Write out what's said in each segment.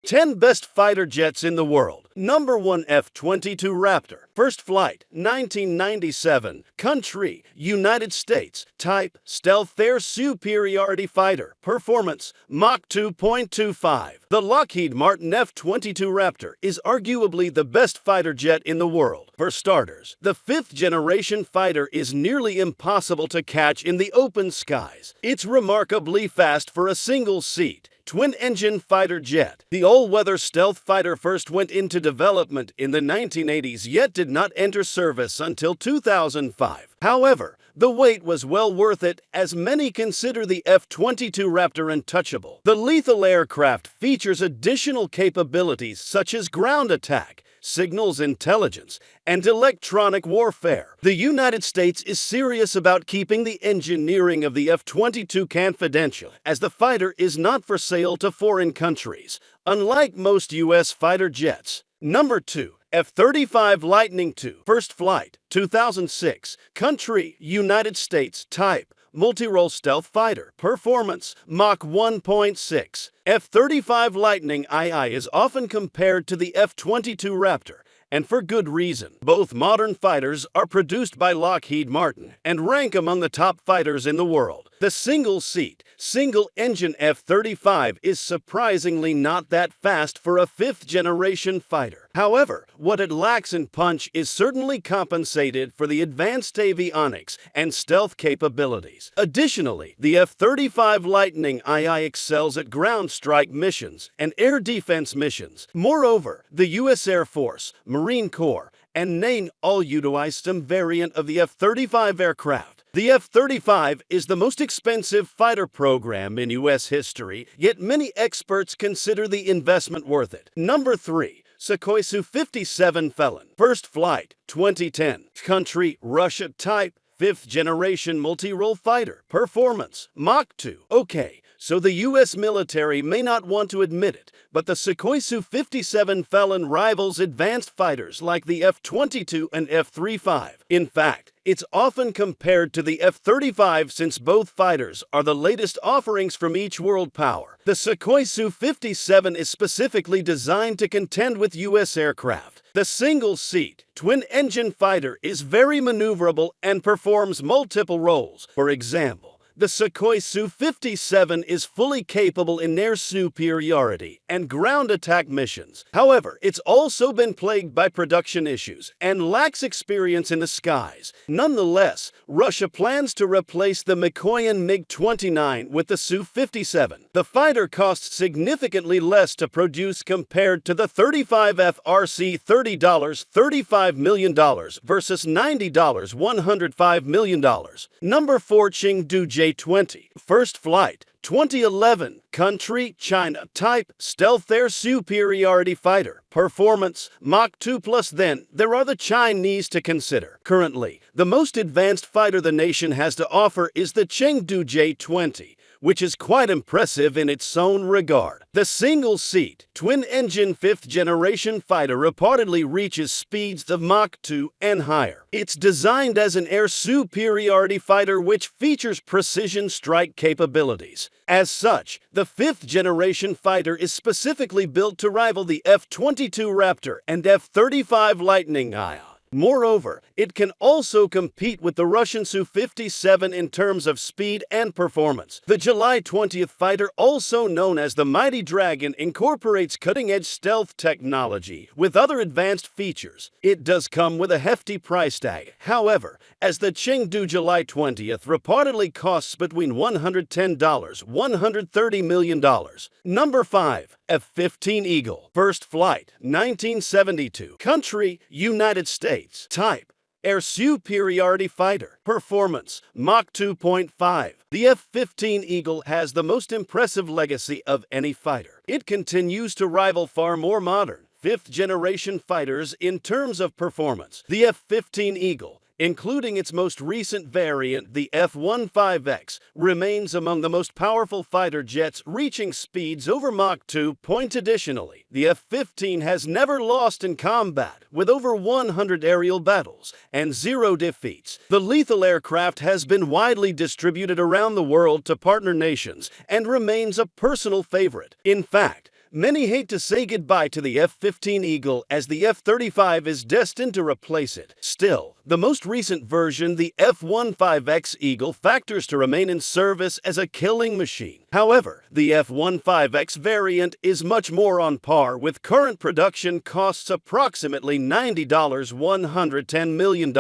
10 Best Fighter Jets in the World. Number 1 F-22 Raptor. First flight, 1997. Country, United States. Type, Stealth Air Superiority Fighter. Performance, Mach 2.25. The Lockheed Martin F-22 Raptor is arguably the best fighter jet in the world. For starters, the fifth-generation fighter is nearly impossible to catch in the open skies. It's remarkably fast for a single-seat, twin-engine fighter jet. The all-weather stealth fighter first went into development in the 1980s, yet did not enter service until 2005. However, the wait was well worth it, as many consider the F-22 Raptor untouchable. The lethal aircraft features additional capabilities such as ground attack, signals intelligence, and electronic warfare. The United States is serious about keeping the engineering of the F-22 confidential, as the fighter is not for sale to foreign countries, unlike most U.S. fighter jets. Number 2. F-35 Lightning II. First flight, 2006. Country, United States. Type, multi-role stealth fighter. Performance, Mach 1.6. F-35 Lightning II is often compared to the F-22 Raptor, and for good reason. Both modern fighters are produced by Lockheed Martin and rank among the top fighters in the world. The single-seat, single-engine F-35 is surprisingly not that fast for a fifth-generation fighter. However, what it lacks in punch is certainly compensated for the advanced avionics and stealth capabilities. Additionally, the F-35 Lightning II excels at ground strike missions and air defense missions. Moreover, the U.S. Air Force, Marine Corps, and Navy all utilize some variant of the F-35 aircraft. The F-35 is the most expensive fighter program in U.S. history, yet many experts consider the investment worth it. Number 3. Sukhoi Su-57 Felon. First flight, 2010. Country, Russia. Type, fifth-generation multi-role fighter. Performance, Mach 2. Okay, so the U.S. military may not want to admit it, but the Sukhoi Su-57 Felon rivals advanced fighters like the F-22 and F-35. In fact, it's often compared to the F-35 since both fighters are the latest offerings from each world power. The Sukhoi Su-57 is specifically designed to contend with U.S. aircraft. The single-seat, twin-engine fighter is very maneuverable and performs multiple roles. For example, the Sukhoi Su-57 is fully capable in air superiority and ground attack missions. However, it's also been plagued by production issues and lacks experience in the skies. Nonetheless, Russia plans to replace the Mikoyan MiG-29 with the Su-57. The fighter costs significantly less to produce compared to the 35F RC $30, $35 million versus $90, $105 million. Number 4. Chengdu J-20. First flight, 2011. Country, China. Type, Stealth Air Superiority Fighter. Performance, Mach 2 plus. Then, there are the Chinese to consider. Currently, the most advanced fighter the nation has to offer is the Chengdu J-20, which is quite impressive in its own regard. The single-seat, twin-engine fifth-generation fighter reportedly reaches speeds of Mach 2 and higher. It's designed as an air superiority fighter which features precision strike capabilities. As such, the fifth-generation fighter is specifically built to rival the F-22 Raptor and F-35 Lightning II. Moreover, it can also compete with the Russian Su-57 in terms of speed and performance. The July 20th fighter, also known as the Mighty Dragon, incorporates cutting-edge stealth technology with other advanced features. It does come with a hefty price tag. However, as the Chengdu July 20th reportedly costs between $110 $130 million. Number 5. F-15 Eagle. First flight, 1972. Country, United States. Type, Air Superiority Fighter. Performance, Mach 2.5. The F-15 Eagle has the most impressive legacy of any fighter. It continues to rival far more modern, fifth-generation fighters in terms of performance. The F-15 Eagle, including its most recent variant, the F-15X, remains among the most powerful fighter jets, reaching speeds over Mach 2. Additionally, the F-15 has never lost in combat, with over 100 aerial battles and 0 defeats. The lethal aircraft has been widely distributed around the world to partner nations and remains a personal favorite. In fact, Many hate to say goodbye to the F-15 Eagle as the F-35 is destined to replace it. Still, the most recent version, the F-15X Eagle, factors to remain in service as a killing machine. However, the F-15X variant is much more on par with current production costs, approximately $90, $110 million.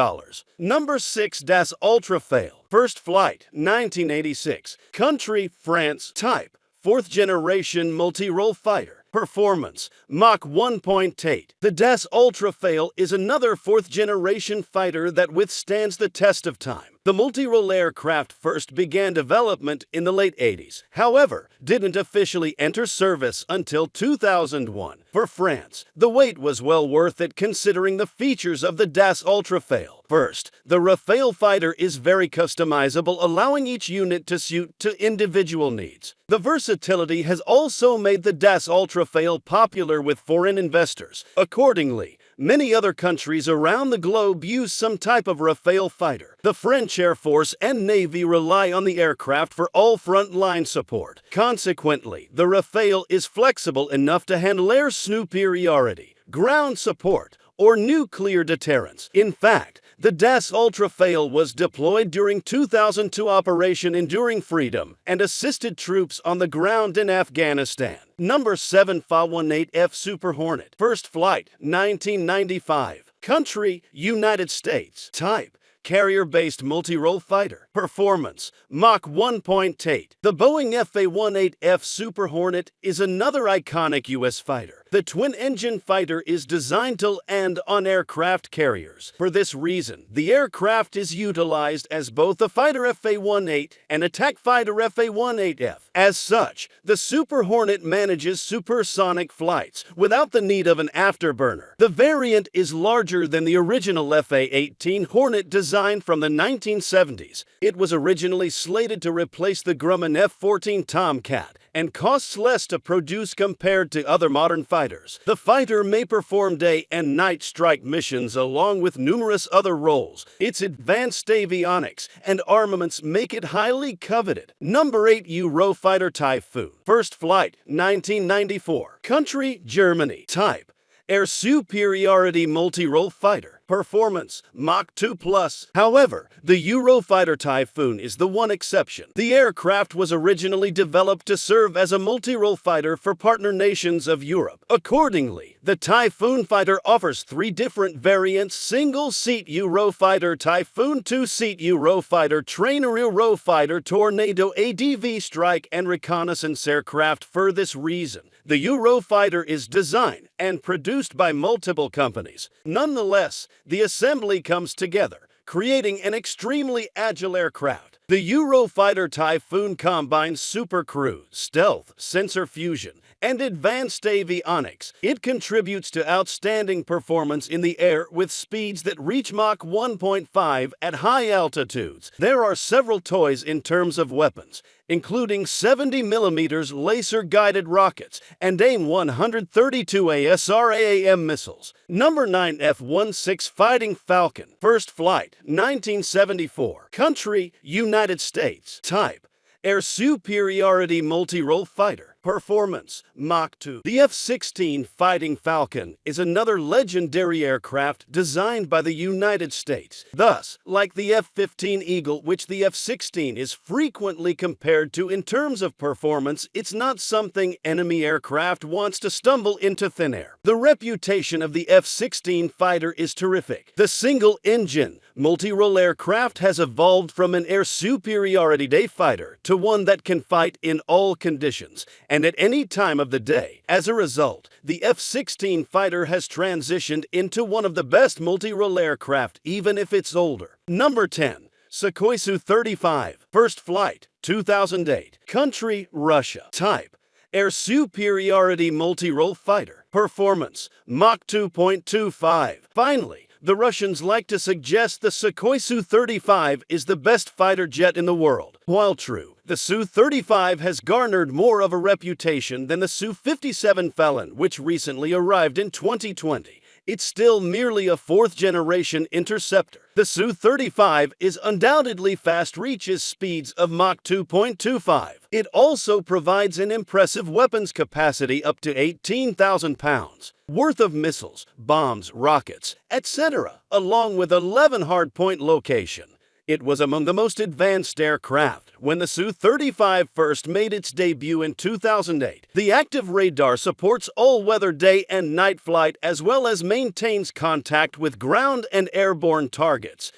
Number 6. Das Ultrafail. First flight, 1986. Country, France. Type, 4th generation multi-role fighter. Performance, Mach 1.8. The Das Ultrafail is another 4th generation fighter that withstands the test of time. The multi-role aircraft first began development in the late 80s, however, didn't officially enter service until 2001. For France, the wait was well worth it considering the features of the Das Ultrafail. First, the Rafale fighter is very customizable, allowing each unit to suit to individual needs. The versatility has also made the Das Ultrafail popular with foreign investors. Accordingly, many other countries around the globe use some type of Rafale fighter. The French Air Force and Navy rely on the aircraft for all front-line support. Consequently, the Rafale is flexible enough to handle air superiority, ground support, or nuclear deterrence. In fact, the Das Ultrafail was deployed during 2002 Operation Enduring Freedom and assisted troops on the ground in Afghanistan. Number 7. Fa-18F Super Hornet. First flight, 1995. Country, United States. Type, carrier-based multi-role fighter. Performance, Mach 1.8. The Boeing Fa-18F Super Hornet is another iconic U.S. fighter. The twin-engine fighter is designed to land on aircraft carriers. For this reason, the aircraft is utilized as both a fighter Fa-18 and attack fighter Fa-18F. As such, the Super Hornet manages supersonic flights without the need of an afterburner. The variant is larger than the original Fa-18 Hornet designed from the 1970s. It was originally slated to replace the Grumman F-14 Tomcat and costs less to produce compared to other modern fighters. The fighter may perform day and night strike missions along with numerous other roles. Its advanced avionics and armaments make it highly coveted. Number 8. Eurofighter Typhoon. First flight, 1994. Country, Germany. Type, air superiority multi-role fighter. Performance, Mach 2+. However, the Eurofighter Typhoon is the one exception. The aircraft was originally developed to serve as a multi-role fighter for partner nations of Europe. Accordingly, the Typhoon fighter offers 3 different variants: single-seat Eurofighter Typhoon, 2-seat Eurofighter Trainer, Eurofighter Tornado, ADV strike, and reconnaissance aircraft. For this reason, the Eurofighter is designed and produced by multiple companies. Nonetheless, the assembly comes together, creating an extremely agile aircraft. The Eurofighter Typhoon combines supercruise, stealth, sensor fusion, and advanced avionics. It contributes to outstanding performance in the air with speeds that reach Mach 1.5 at high altitudes. There are several toys in terms of weapons, including 70mm laser-guided rockets and AIM-132 ASRAAM missiles. Number 9. F-16 Fighting Falcon. First flight, 1974. Country, United States. Type, air superiority multi-role fighter. Performance, Mach 2. The F-16 Fighting Falcon is another legendary aircraft designed by the United States. Thus, like the F-15 Eagle, which the F-16 is frequently compared to in terms of performance, it's not something enemy aircraft wants to stumble into thin air. The reputation of the F-16 fighter is terrific. The single-engine, multi-role aircraft has evolved from an air superiority day fighter to one that can fight in all conditions and at any time of the day. As a result, the F-16 fighter has transitioned into one of the best multi-role aircraft, even if it's older. Number 10. Sukhoi Su-35. First flight, 2008. Country, Russia. Type, air superiority multi-role fighter. Performance, Mach 2.25. Finally, the Russians like to suggest the Sukhoi Su-35 is the best fighter jet in the world. While true, the Su-35 has garnered more of a reputation than the Su-57 Felon, which recently arrived in 2020. it's still merely a fourth-generation interceptor. The Su-35 is undoubtedly fast, reaches speeds of Mach 2.25. It also provides an impressive weapons capacity up to 18,000 pounds worth of missiles, bombs, rockets, etc., along with 11 hardpoint location. It was among the most advanced aircraft when the Su-35 first made its debut in 2008. The active radar supports all-weather day and night flight as well as maintains contact with ground and airborne targets.